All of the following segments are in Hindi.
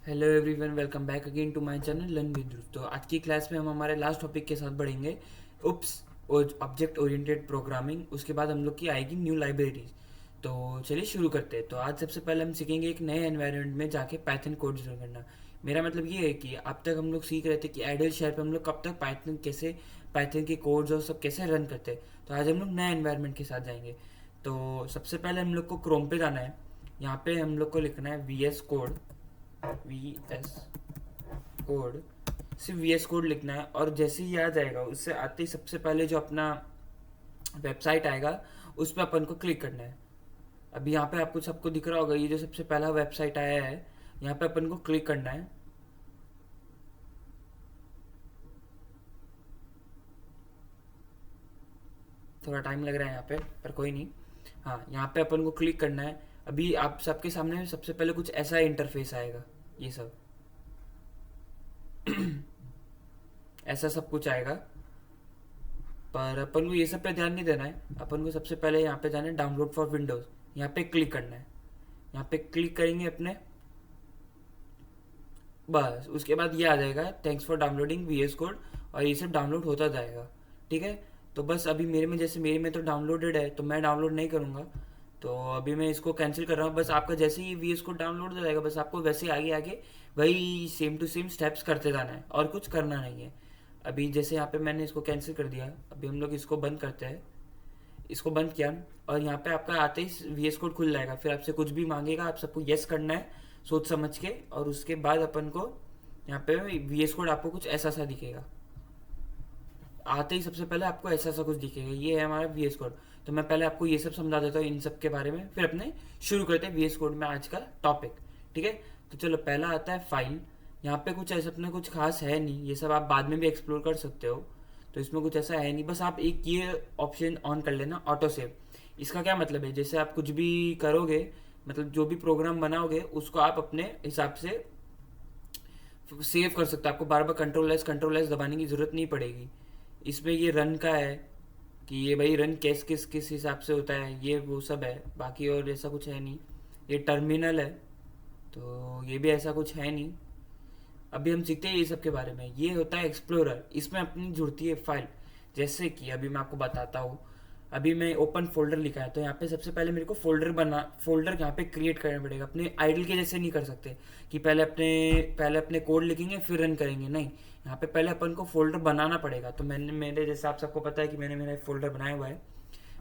Hello everyone, welcome back again to my channel learn with Dhruv. तो आज की क्लास में हम हमारे लास्ट टॉपिक के साथ बढ़ेंगे, उप्स ऑब्जेक्ट ओरिएंटेड प्रोग्रामिंग। उसके बाद हम लोग की आएगी न्यू लाइब्रेरीज। तो चलिए शुरू करते हैं। तो आज सबसे पहले हम सीखेंगे एक नए एनवायरनमेंट में जाके पाइथन कोड्स रन करना। मेरा मतलब ये है कि अब तक हम लोग सीख रहे थे कि आइडियल शेयर पे हम लोग कब तक पाइथन के कोड्स और सब कैसे रन करते हैं। तो आज हम लोग नए एनवायरनमेंट के साथ जाएंगे। तो सबसे पहले हम लोग को क्रोम पे जाना है। यहाँ पे हम लोग को लिखना है वी एस कोड। सिर्फ वी एस कोड लिखना है और जैसे ही आ जाएगा उससे आते ही सबसे पहले जो अपना वेबसाइट आएगा उस पर अपन को क्लिक करना है। अभी यहाँ पे आपको सबको दिख रहा होगा, ये जो सबसे पहला वेबसाइट आया है यहाँ पे अपन को क्लिक करना है। थोड़ा टाइम लग रहा है यहाँ पे, पर कोई नहीं। हाँ, यहाँ पे अपन को क्लिक करना है। अभी आप सबके सामने सबसे पहले कुछ ऐसा इंटरफेस आएगा, ये सब ऐसा सब कुछ आएगा। पर अपन को ये सब पे ध्यान नहीं देना है। अपन को सबसे पहले यहाँ पे जाना है डाउनलोड फॉर विंडोज, यहाँ पे क्लिक करना है। यहाँ पे क्लिक करेंगे अपने, बस उसके बाद ये आ जाएगा thanks for downloading V S code, और ये सब डाउनलोड होता जाएगा। ठीक है। तो बस अभी मेरे में तो डाउनलोडेड है तो मैं डाउनलोड नहीं करूँगा। तो अभी मैं इसको कैंसिल कर रहा हूँ। बस आपका जैसे ही वी एस कोड डाउनलोड हो जाएगा बस आपको वैसे ही आगे आगे वही सेम टू सेम स्टेप्स करते जाना है और कुछ करना नहीं है। अभी जैसे यहाँ पे मैंने इसको कैंसिल कर दिया, अभी हम लोग इसको बंद करते हैं। इसको बंद किया और यहाँ पे आपका आते ही वी एस कोड खुल जाएगा। फिर आपसे कुछ भी मांगेगा, आप सबको यस करना है सोच समझ के। और उसके बाद अपन को यहाँ पे वी एस कोड आपको कुछ ऐसा सा दिखेगा। आते ही सबसे पहले आपको ऐसा सा कुछ दिखेगा, ये है हमारा वी एस कोड। तो मैं पहले आपको ये सब समझा देता हूँ इन सब के बारे में, फिर अपने शुरू करते हैं वी एस कोड में आज का टॉपिक। ठीक है। तो चलो, पहला आता है फाइल। यहाँ पे कुछ ऐसा अपना कुछ खास है नहीं, ये सब आप बाद में भी एक्सप्लोर कर सकते हो। तो इसमें कुछ ऐसा है नहीं, बस आप एक ये ऑप्शन ऑन कर लेना, ऑटो सेव। इसका क्या मतलब है, जैसे आप कुछ भी करोगे, मतलब जो भी प्रोग्राम बनाओगे उसको आप अपने हिसाब से सेव कर सकते हो। आपको बार बार कंट्रोल एस दबाने की जरूरत नहीं पड़ेगी। इसमें ये रन का है कि ये भाई रन किस किस किस हिसाब से होता है, ये वो सब है। बाकी और ऐसा कुछ है नहीं। ये टर्मिनल है, तो ये भी ऐसा कुछ है नहीं। अभी हम सीखते हैं ये सब के बारे में। ये होता है एक्सप्लोरर, इसमें अपनी जुड़ती है फाइल। जैसे कि अभी मैं आपको बताता हूँ। अभी मैं ओपन फोल्डर लिखा है तो यहाँ पे सबसे पहले मेरे को फोल्डर यहाँ पे क्रिएट करना पड़ेगा। अपने आइडल के जैसे नहीं कर सकते कि पहले अपने कोड लिखेंगे फिर रन करेंगे, नहीं। यहाँ पे पहले अपन को फोल्डर बनाना पड़ेगा। तो मैंने मेरे जैसे आप सबको पता है कि मैंने मेरा एक फोल्डर बनाया हुआ है,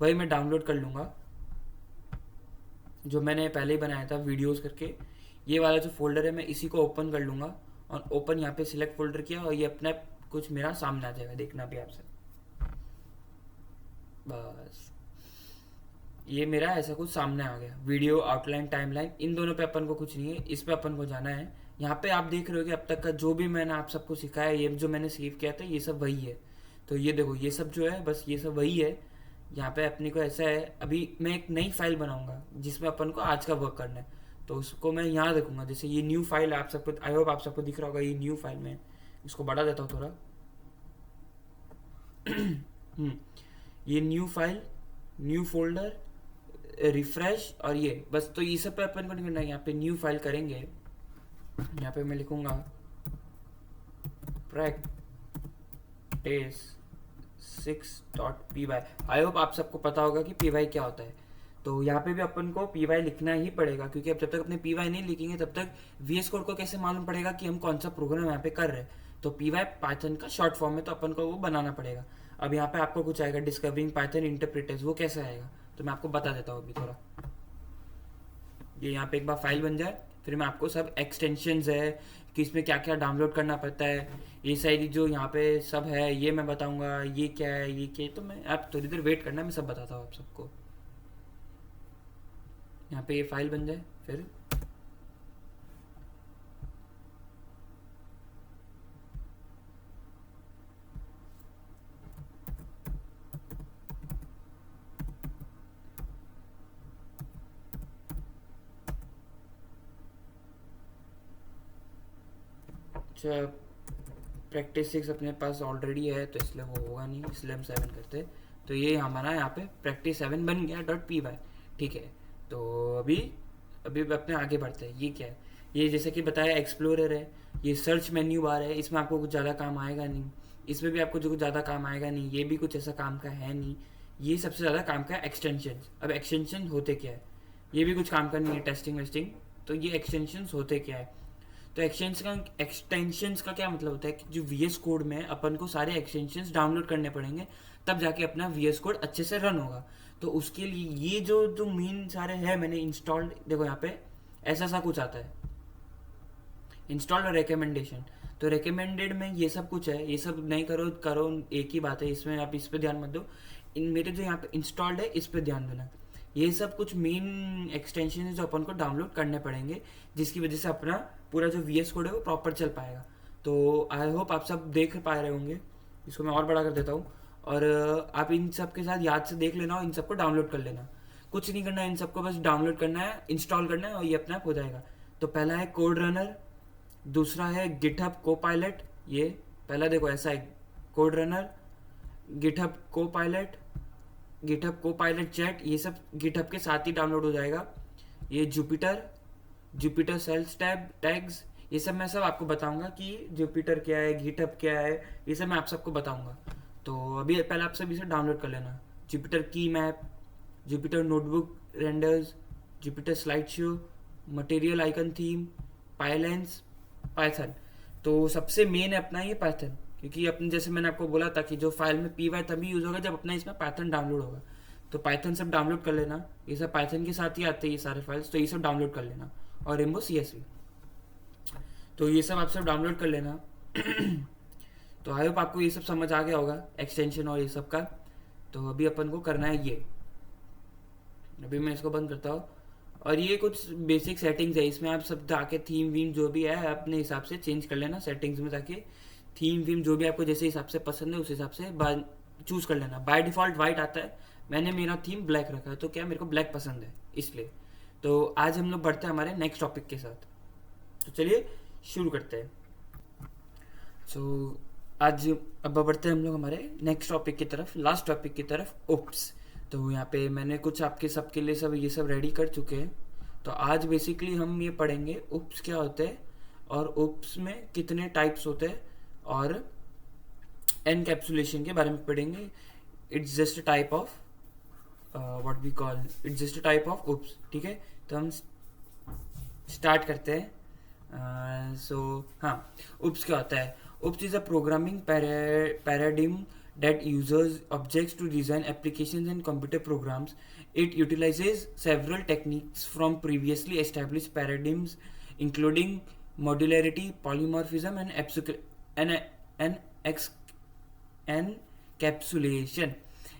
वही मैं डाउनलोड कर लूँगा जो मैंने पहले ही बनाया था वीडियोस करके। ये वाला जो फोल्डर है मैं इसी को ओपन कर लूँगा और ओपन यहाँ पे सिलेक्ट फोल्डर किया और ये अपना कुछ मेरा सामने आ जाएगा, देखना भी आपसे। बस ये मेरा ऐसा कुछ सामने आ गया। वीडियो आउटलाइन टाइमलाइन इन दोनों पे अपन को कुछ नहीं है, इस पे अपन को जाना है। यहाँ पे आप देख रहे हो कि अब तक का जो भी मैंने आप सबको सिखाया, ये जो मैंने सेव किया था ये सब वही है। तो ये देखो, ये सब जो है बस ये सब वही है। यहाँ पे अपने को ऐसा है, अभी मैं एक नई फाइल बनाऊंगा जिसमें अपन को आज का वर्क करना है। तो उसको मैं यहाँ देखूंगा, जैसे ये न्यू फाइल आप सबको, आई होप आप सबको दिख रहा होगा ये न्यू फाइल में। इसको बढ़ा देता हूँ थोड़ा। ये new file, new folder, refresh और ये बस। तो ये सब पे अपन को नहीं करना है, यहाँ पे न्यू फाइल करेंगे। यहाँ पे मैं लिखूंगा practice 6.py। आई होप आप सबको पता होगा कि py क्या होता है। तो यहाँ पे भी अपन को py लिखना ही पड़ेगा, क्योंकि अब जब तक अपने py नहीं लिखेंगे तब तक वीएस कोड को कैसे मालूम पड़ेगा कि हम कौन सा प्रोग्राम यहाँ पे कर रहे हैं। तो py पाइथन का शॉर्ट फॉर्म है, तो अपन को वो बनाना पड़ेगा। अब यहाँ पे आपको कुछ आएगा डिस्कवरिंग पाइथन इंटरप्रेटर्स, वो कैसे आएगा तो मैं आपको बता देता हूँ अभी थोड़ा। ये यहाँ पे एक बार फाइल बन जाए फिर मैं आपको सब एक्सटेंशंस है कि इसमें क्या क्या डाउनलोड करना पड़ता है, ये सारी जो यहाँ पे सब है ये मैं बताऊंगा। ये क्या है ये क्या है, तो मैं आप थोड़ी देर वेट करना, मैं सब बताता हूँ आप सबको। यहाँ पे ये फाइल बन जाए फिर अच्छा, प्रैक्टिस 6 अपने पास ऑलरेडी है तो इसलिए वो होगा नहीं, इसलिए हम 7 करते हैं। तो ये हमारा यहाँ पे प्रैक्टिस 7 बन गया .py। ठीक है। तो अभी अभी अपने आगे बढ़ते हैं। ये क्या है, ये जैसे कि बताया एक्सप्लोरर है, ये सर्च मेन्यू बार है, इसमें आपको कुछ ज़्यादा काम आएगा नहीं, इसमें भी आपको जो कुछ ज़्यादा काम आएगा नहीं, ये भी कुछ ऐसा काम का है नहीं। ये सबसे ज़्यादा काम का है एक्सटेंशन। अब एक्सटेंशन होते क्या है, ये भी कुछ काम का नहीं है, टेस्टिंग वेस्टिंग। तो ये एक्सटेंशन होते क्या है, तो एक्सटेंशंस का क्या मतलब होता है कि जो वी एस कोड में अपन को सारे एक्सटेंशंस डाउनलोड करने पड़ेंगे, तब जाके अपना वी एस कोड अच्छे से रन होगा। तो उसके लिए ये जो जो मेन सारे है मैंने इंस्टॉल्ड, देखो यहाँ पे ऐसा सा कुछ आता है, इंस्टॉल और रिकमेंडेशन। तो रिकमेंडेड में ये सब कुछ है, ये सब नहीं करो करो एक ही बात है, इसमें आप इस पे ध्यान मत दो। इन मेरे जो यहाँ पे इंस्टॉल्ड है इस पे ध्यान देना। ये सब कुछ मेन एक्सटेंशन है जो अपन को डाउनलोड करने पड़ेंगे, जिसकी वजह से अपना पूरा जो वी एस कोड है वो प्रॉपर चल पाएगा। तो आई होप आप सब देख पा रहे होंगे। इसको मैं और बड़ा कर देता हूँ, और आप इन सब के साथ याद से देख लेना और इन सबको डाउनलोड कर लेना। कुछ नहीं करना है, इन सबको बस डाउनलोड करना है, इंस्टॉल करना है और ये अपना आप हो जाएगा। तो पहला है कोड रनर, दूसरा है गिटहब कोपायलट। ये पहला देखो ऐसा है, code runner, GitHub Copilot, GitHub Copilot chat, ये सब गिटहब के साथ ही डाउनलोड हो जाएगा। ये Jupyter, Jupyter cells tab tags, ये सब मैं सब आपको बताऊंगा कि जुपिटर क्या है, गिटहब क्या है, ये सब मैं आप सबको बताऊंगा। तो अभी पहले आप सब इसे डाउनलोड कर लेना। Jupyter keymap, Jupyter notebook renderers, Jupyter slide show, material icon theme, Pylance, Python. तो सबसे मेन है अपना ये पाइथन, क्योंकि अपने जैसे मैंने आपको बोला था कि जो फाइल में पी वाई तभी यूज होगा जब अपना इसमें पाइथन डाउनलोड होगा। तो पाइथन सब डाउनलोड कर लेना, ये सब पाइथन के साथ ही आते हैं ये सारे फाइल्स, तो ये सब डाउनलोड कर लेना। और रेमबो CSV, तो ये सब आप सब डाउनलोड कर लेना। तो आई होप आपको ये सब समझ आ गया होगा एक्सटेंशन और ये सब का। तो अभी अपन को करना है ये, अभी मैं इसको बंद करता हूँ। और ये कुछ बेसिक सेटिंग्स है, इसमें आप सब जाके थीम वीम जो भी है अपने हिसाब से चेंज कर लेना सेटिंग्स में जाके। थीम वीम जो भी आपको जैसे हिसाब से पसंद है उस हिसाब से चूज कर लेना। बाय डिफॉल्ट वाइट आता है, मैंने मेरा थीम ब्लैक रखा है, तो क्या मेरे को ब्लैक पसंद है इसलिए। तो आज हम लोग बढ़ते हैं हमारे नेक्स्ट टॉपिक के साथ, तो चलिए शुरू करते हैं। सो आज अब बढ़ते हैं हम लोग हमारे नेक्स्ट टॉपिक की तरफ, लास्ट टॉपिक की तरफ, ओप्स। तो यहाँ पे मैंने कुछ आपके सबके लिए सब ये सब रेडी कर चुके हैं। तो आज बेसिकली हम ये पढ़ेंगे ओप्स क्या होते हैं और ओप्स में कितने टाइप्स होते हैं, और एनकैप्सुलेशन के बारे में पढ़ेंगे। It's just a type of what we call, it's just a type of OOPS. ठीक है, तो हम स्टार्ट करते हैं। हाँ, ओप्स क्या होता है? OOPS is a programming paradigm that uses objects to design applications and computer programs. It utilizes several techniques from previously established paradigms, including modularity, polymorphism, and encapsulation.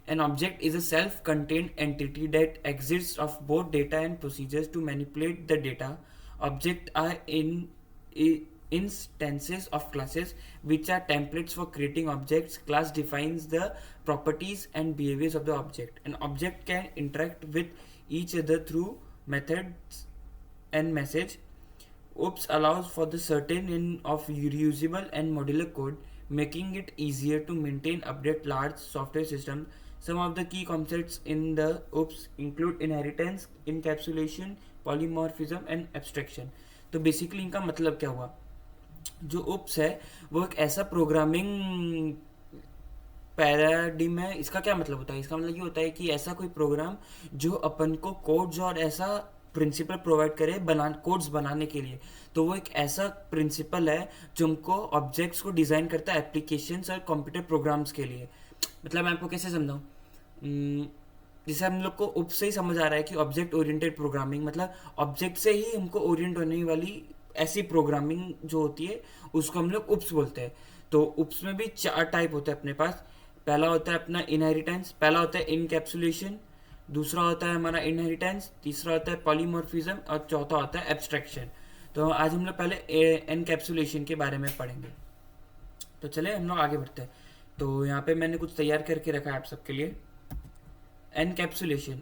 An object is a self-contained entity that exists of both data and procedures to manipulate the data. Objects are instances of classes which are templates for creating objects. Class defines the properties and behaviors of the object. An object can interact with each other through methods and message. OOPS allows for the certain of reusable and modular code, making it easier to maintain update large software systems. Some of the key concepts in the OOPS include inheritance, encapsulation, polymorphism and abstraction. तो बेसिकली इनका मतलब क्या हुआ? जो ओप्स है वो एक ऐसा प्रोग्रामिंग पैराडिम है। इसका क्या मतलब होता है? इसका मतलब ये होता है कि ऐसा कोई प्रोग्राम जो अपन को कोड्स और ऐसा प्रिंसिपल प्रोवाइड करे कोड्स बनाने के लिए। तो वो एक ऐसा प्रिंसिपल है जो हमको ऑब्जेक्ट्स को डिज़ाइन करता है एप्लीकेशंस और कंप्यूटर प्रोग्राम्स के लिए। मतलब मैं आपको कैसे समझाऊँ? जैसे हम लोग को उप से ही समझ आ रहा है कि ऑब्जेक्ट ओरिएंटेड प्रोग्रामिंग मतलब ऑब्जेक्ट से ही हमको ओरिएंट होने वाली ऐसी प्रोग्रामिंग जो होती है उसको हम लोग उप्स बोलते हैं। तो उप्स में भी 4 टाइप होते हैं अपने पास। पहला होता है अपना इनहेरिटेंस, पहला होता है इनकैप्सुलेशन, दूसरा होता है हमारा इनहेरिटेंस, तीसरा होता है पॉलीमॉर्फिज्म और चौथा होता है एब्स्ट्रैक्शन। तो आज हम लोग पहले एनकैप्सुलेशन के बारे में पढ़ेंगे। तो चले हम लोग आगे बढ़ते हैं। तो यहाँ पे मैंने कुछ तैयार करके रखा है आप सबके लिए। Encapsulation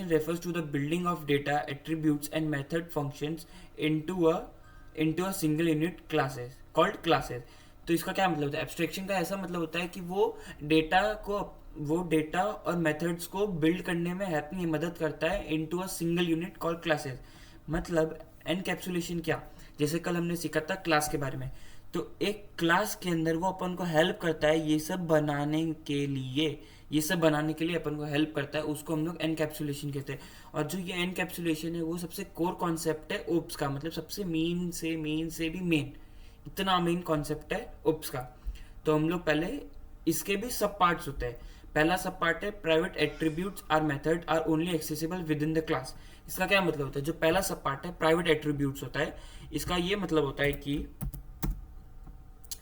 refers to the building of data, attributes, and method functions into a single unit classes called classes. तो इसका क्या मतलब होता है? एब्स्ट्रैक्शन का ऐसा मतलब होता है कि वो डेटा और मेथड्स को बिल्ड करने में अपनी मदद करता है into a single unit called classes. मतलब एनकैप्सुलेशन क्या, जैसे कल हमने सीखा था क्लास के बारे में, तो एक क्लास के अंदर वो अपन को हेल्प करता है ये सब बनाने के लिए, ये सब बनाने के लिए अपन को हेल्प करता है, उसको हम लोग एनकैप्सुलेशन कहते हैं। और जो ये एनकैप्सुलेशन है वो सबसे कोर कॉन्सेप्ट है ओप्स का, मतलब सबसे मेन से भी मेन, इतना मेन कॉन्सेप्ट है ओप्स का। तो हम लोग पहले, इसके भी सब पार्ट्स होते हैं। पहला सब पार्ट है private attributes or method are only accessible within the class. इसका क्या मतलब होता है, जो पहला सब पार्ट है प्राइवेट एट्रीब्यूट्स होता है, इसका ये मतलब होता है कि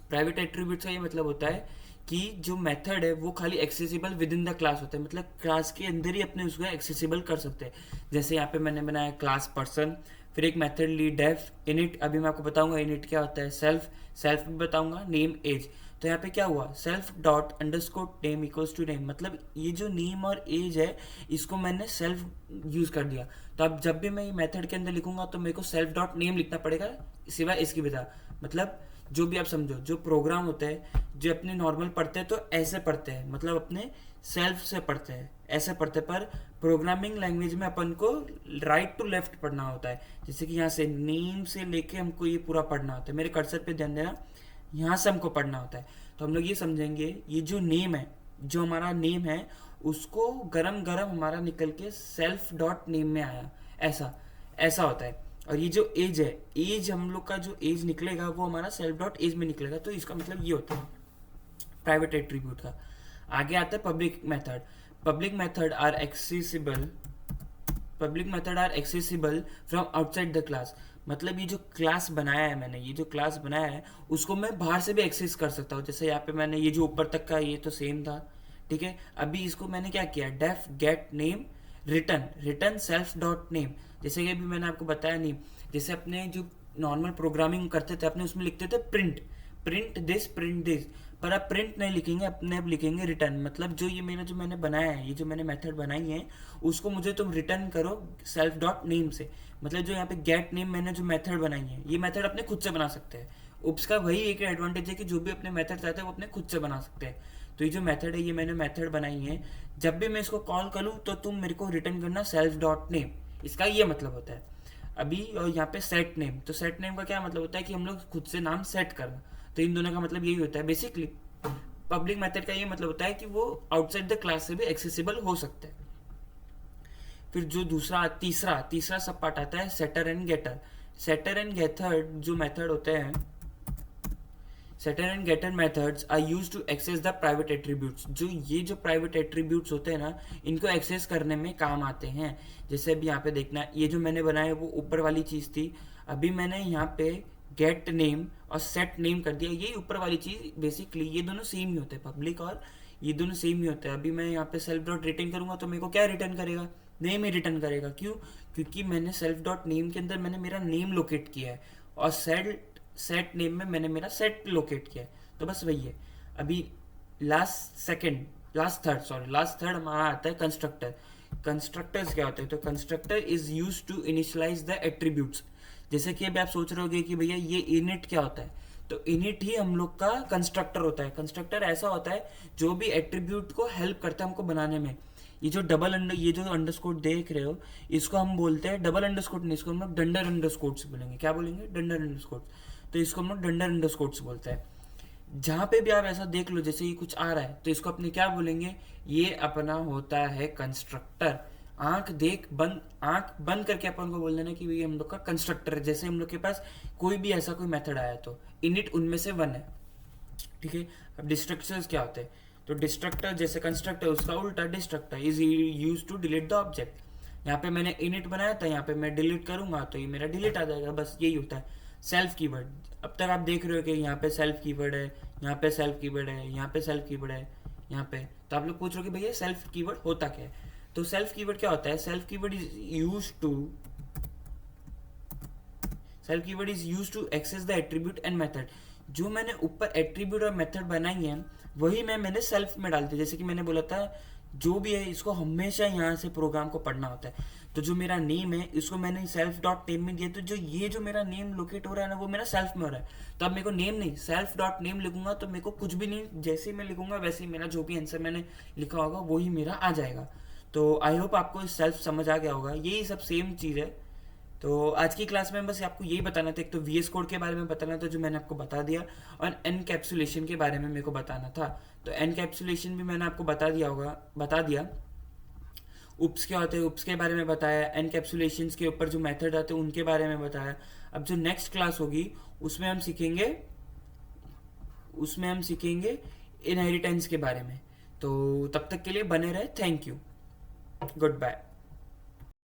प्राइवेट एट्रीब्यूट्स का ये मतलब होता है कि जो मेथड है वो खाली accessible within the class होता है, मतलब क्लास के अंदर ही अपने उसको एक्सेसिबल कर सकते हैं। जैसे यहाँ पे मैंने बनाया क्लास पर्सन, फिर एक मेथड ली डेफ, इनिट, अभी मैं आपको बताऊंगा इनिट क्या होता है, सेल्फ, सेल्फ भी बताऊंगा, नेम एज। तो यहाँ पे क्या हुआ, self dot underscore name equals to name, मतलब ये जो नेम और एज है इसको मैंने सेल्फ यूज कर दिया। तो अब जब भी मैं ये मेथड के अंदर लिखूंगा तो मेरे को सेल्फ डॉट नेम लिखना पड़ेगा, सिवाय इसकी भी था। मतलब जो भी आप समझो, जो प्रोग्राम होते हैं जो अपने नॉर्मल पढ़ते हैं तो ऐसे पढ़ते हैं, मतलब अपने सेल्फ से पढ़ते हैं, ऐसे पढ़ते हैं, पर प्रोग्रामिंग लैंग्वेज में अपन को राइट टू लेफ्ट पढ़ना होता है। जैसे कि यहाँ से नेम से लेके हमको ये पूरा पढ़ना होता है, मेरे कर्सर पे ध्यान देना, यहाँ से हमको पढ़ना होता है। तो हम लोग ये समझेंगे, ये जो नेम है, जो हमारा नेम है उसको गरम गरम हमारा निकल के सेल्फ डॉट नेम में आया, ऐसा ऐसा होता है। और ये जो एज है, एज हम लोग का जो एज निकलेगा वो हमारा सेल्फ डॉट एज में निकलेगा। तो इसका मतलब ये होता है प्राइवेट एट्रीब्यूट का। आगे आता है public method. Public method are accessible, public method are accessible from outside the class, मतलब ये जो क्लास बनाया है मैंने, ये जो क्लास बनाया है उसको मैं बाहर से भी एक्सेस कर सकता हूँ। जैसे यहाँ पे मैंने ये जो ऊपर तक का ये तो सेम था, ठीक है। अभी इसको मैंने क्या किया, def get name return, return self dot name, जैसे कि अभी मैंने आपको बताया नहीं, जैसे अपने जो नॉर्मल प्रोग्रामिंग करते थे अपने उसमें लिखते थे प्रिंट, प्रिंट दिस, पर आप प्रिंट नहीं लिखेंगे, अपने आप लिखेंगे रिटर्न, मतलब जो ये मेरा जो मैंने बनाया है, ये जो मैंने मेथड बनाई है उसको मुझे तुम रिटर्न करो सेल्फ डॉट नेम से। मतलब जो यहाँ पे गेट नेम मैंने जो मेथड बनाई है, ये मेथड अपने खुद से बना सकते हैं। उप्स का वही एक एडवांटेज है कि जो भी अपने मेथड चाहते हैं वो अपने खुद से बना सकते हैं। तो ये जो मेथड है ये मैंने मेथड बनाई है, जब भी मैं इसको कॉल करूँ तो तुम मेरे को रिटर्न करना सेल्फ डॉट नेम, इसका ये मतलब होता है। अभी और यहाँ पे सेट नेम, तो सेट नेम का क्या मतलब होता है कि हम लोग खुद से नाम सेट करना, तो इन दोनों का मतलब यही होता है बेसिकली। पब्लिक मेथड का ये मतलब होता है कि वो आउटसाइड द क्लास से भी एक्सेसिबल हो सकता है। फिर जो दूसरा तीसरा सब पार्ट आता है setter and getter. Setter and getter जो मेथड होते हैं, setter and getter methods are used to access the private attributes. जो ये जो प्राइवेट एट्रीब्यूट्स होते हैं ना, इनको एक्सेस करने में काम आते हैं। जैसे अभी यहाँ पे देखना, ये जो मैंने बनाया वो ऊपर वाली चीज थी, अभी मैंने यहाँ पे गेट नेम और सेट नेम कर दिया, ये ऊपर वाली चीज बेसिकली ये दोनों सेम ही होते हैं, पब्लिक और ये दोनों सेम ही होते हैं। अभी मैं यहाँ पे सेल्फ डॉट रिटर्न करूंगा तो मेरे को क्या रिटर्न करेगा, नेम ही रिटर्न करेगा। क्यों, क्योंकि मैंने सेल्फ डॉट नेम के अंदर मैंने मेरा नेम लोकेट किया है और सेट नेम में मैंने मेरा सेट लोकेट किया है, तो बस वही है। अभी लास्ट थर्ड हमारा आता है कंस्ट्रक्टर। कंस्ट्रक्टर्स क्या होते हैं, तो constructor is use to initialise the attributes. जैसे कि अभी आप सोच रहे होगे कि भैया ये इनिट क्या होता है, तो इनिट ही हम लोग का कंस्ट्रक्टर होता है। कंस्ट्रक्टर ऐसा होता है जो भी एट्रीब्यूट को हेल्प करता है हमको बनाने में। ये जो ये जो अंडरस्कोर देख रहे हो इसको हम बोलते हैं डबल अंडरस्कोर नहीं, इसको हम लोग डंडर अंडरस्कोर से बोलेंगे। क्या बोलेंगे, डंडर अंडरस्कोर। तो इसको हम लोग डंडर अंडरस्कोर से बोलते हैं। जहां पे भी आप ऐसा देख लो जैसे ये कुछ आ रहा है तो इसको अपने क्या बोलेंगे, ये अपना होता है कंस्ट्रक्टर। आंख बंद करके अपन को बोल देना कि ये हम लोग का कंस्ट्रक्टर है। जैसे हम लोग के पास कोई भी ऐसा कोई मेथड आया तो इनिट उनमें से वन है, ठीक है। अब डिस्ट्रक्टर्स क्या होते हैं, तो डिस्ट्रक्टर जैसे कंस्ट्रक्टर उसका उल्टा destructor is use to delete the object. यहाँ पे मैंने इनिट बनाया था, यहाँ पे मैं डिलीट करूंगा तो ये मेरा डिलीट आ जाएगा, बस यही होता है। सेल्फ कीवर्ड, अब तक आप देख रहे हो कि यहाँ पे सेल्फ कीवर्ड है, यहाँ पे सेल्फ कीवर्ड है, यहाँ पे सेल्फ कीवर्ड है, यहाँ पे। तो आप लोग पूछ रहे हो कि भैया सेल्फ कीवर्ड होता क्या है, तो सेल्फ कीवर्ड क्या होता है, self keyword is use to access the attribute and method. जो मैंने ऊपर एट्रीब्यूट और मेथड बनाई है वही मैंने सेल्फ में डाल दिया। जैसे कि मैंने बोला था जो भी है इसको हमेशा यहाँ से प्रोग्राम को पढ़ना होता है। तो जो मेरा नेम है इसको मैंने सेल्फ डॉट नेम में दिया, तो जो ये जो मेरा नेम लोकेट हो रहा है ना वो मेरा सेल्फ में हो रहा है। तो अब मेरे को नेम नहीं सेल्फ डॉट नेम लिखूंगा तो मेरे को कुछ भी नहीं, जैसे मैं लिखूंगा वैसे ही मेरा जो भी आंसर मैंने लिखा होगा वही मेरा आ जाएगा। तो आई होप आपको सेल्फ समझ आ गया होगा, यही सब सेम चीज है। तो आज की क्लास में बस आपको यही बताना था, एक तो वीएस कोड के बारे में बताना था जो मैंने आपको बता दिया, और एनकैप्सुलेशन के बारे में मेरे को बताना था। तो एनकैप्सुलेशन भी मैंने आपको बता दिया। उप्स क्या होते हैं उप्स के बारे में बताया, एनकैप्सुलेशन के ऊपर जो मेथड आते हैं उनके बारे में बताया। अब जो नेक्स्ट क्लास होगी उसमें हम सीखेंगे इनहेरिटेंस के बारे में। तो तब तक के लिए बने रहे। Thank you. Good bye.